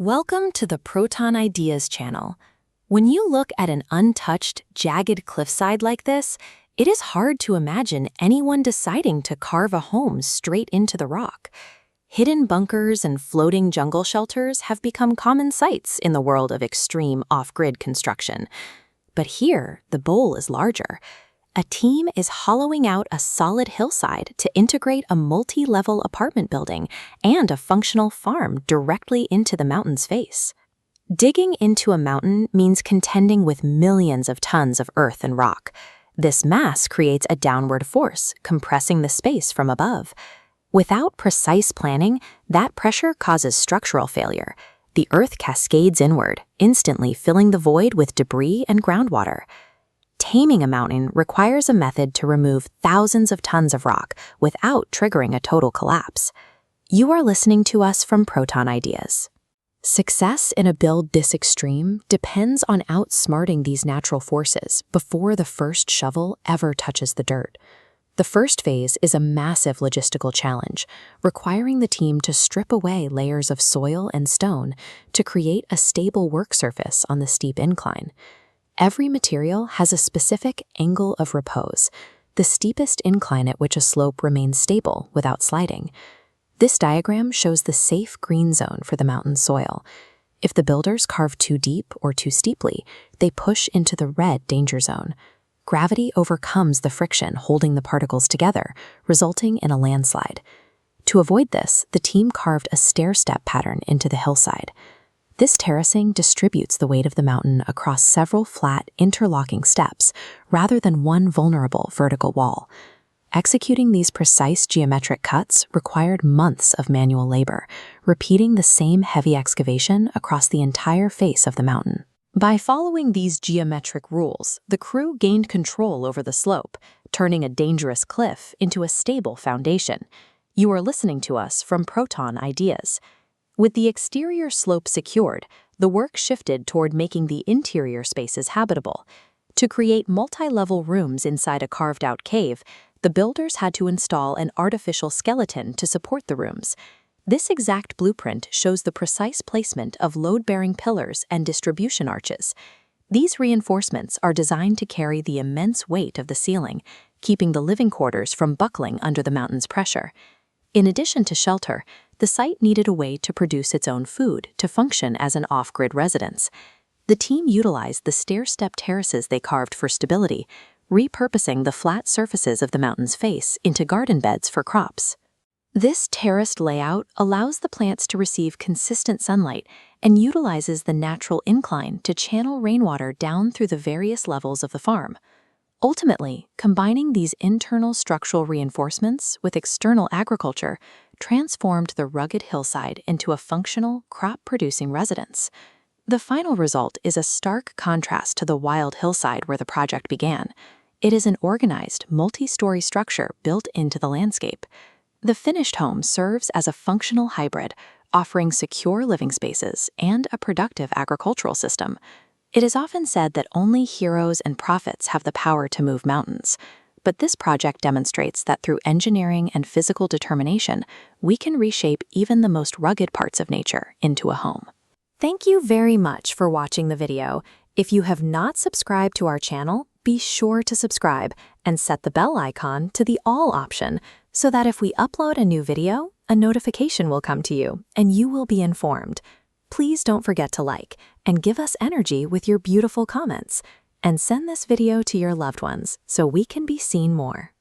Welcome to the Proton Ideas channel. When you look at an untouched, jagged cliffside like this, it is hard to imagine anyone deciding to carve a home straight into the rock. Hidden bunkers and floating jungle shelters have become common sights in the world of extreme off-grid construction. But here, the bowl is larger. A team is hollowing out a solid hillside to integrate a multi-level apartment building and a functional farm directly into the mountain's face. Digging into a mountain means contending with millions of tons of earth and rock. This mass creates a downward force, compressing the space from above. Without precise planning, that pressure causes structural failure. The earth cascades inward, instantly filling the void with debris and groundwater. Taming a mountain requires a method to remove thousands of tons of rock without triggering a total collapse. You are listening to us from Proton Ideas. Success in a build this extreme depends on outsmarting these natural forces before the first shovel ever touches the dirt. The first phase is a massive logistical challenge, requiring the team to strip away layers of soil and stone to create a stable work surface on the steep incline. Every material has a specific angle of repose, the steepest incline at which a slope remains stable without sliding. This diagram shows the safe green zone for the mountain soil. If the builders carve too deep or too steeply, they push into the red danger zone. Gravity overcomes the friction holding the particles together, resulting in a landslide. To avoid this, the team carved a stair-step pattern into the hillside. This terracing distributes the weight of the mountain across several flat, interlocking steps, rather than one vulnerable vertical wall. Executing these precise geometric cuts required months of manual labor, repeating the same heavy excavation across the entire face of the mountain. By following these geometric rules, the crew gained control over the slope, turning a dangerous cliff into a stable foundation. You are listening to us from Proton Ideas. With the exterior slope secured, the work shifted toward making the interior spaces habitable. To create multi-level rooms inside a carved-out cave, the builders had to install an artificial skeleton to support the rooms. This exact blueprint shows the precise placement of load-bearing pillars and distribution arches. These reinforcements are designed to carry the immense weight of the ceiling, keeping the living quarters from buckling under the mountain's pressure. In addition to shelter, the site needed a way to produce its own food to function as an off-grid residence. The team utilized the stair-step terraces they carved for stability, repurposing the flat surfaces of the mountain's face into garden beds for crops. This terraced layout allows the plants to receive consistent sunlight and utilizes the natural incline to channel rainwater down through the various levels of the farm. Ultimately, combining these internal structural reinforcements with external agriculture transformed the rugged hillside into a functional, crop-producing residence. The final result is a stark contrast to the wild hillside where the project began. It is an organized, multi-story structure built into the landscape. The finished home serves as a functional hybrid, offering secure living spaces and a productive agricultural system. It is often said that only heroes and prophets have the power to move mountains. But this project demonstrates that through engineering and physical determination, we can reshape even the most rugged parts of nature into a home. Thank you very much for watching the video. If you have not subscribed to our channel, be sure to subscribe and set the bell icon to the all option so that if we upload a new video, a notification will come to you and you will be informed. Please don't forget to like and give us energy with your beautiful comments. And send this video to your loved ones so we can be seen more.